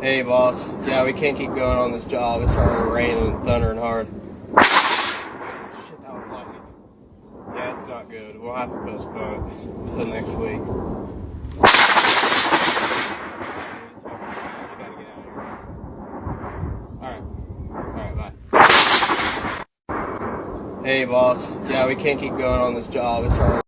Hey, boss. Yeah, we can't keep going on this job. It's starting to rain and thundering hard. Shit, that was lightning. Yeah, it's not good. We'll have to postpone it till next week. We gotta get out of here. Alright, bye. Hey, boss. Yeah, we can't keep going on this job. It's starting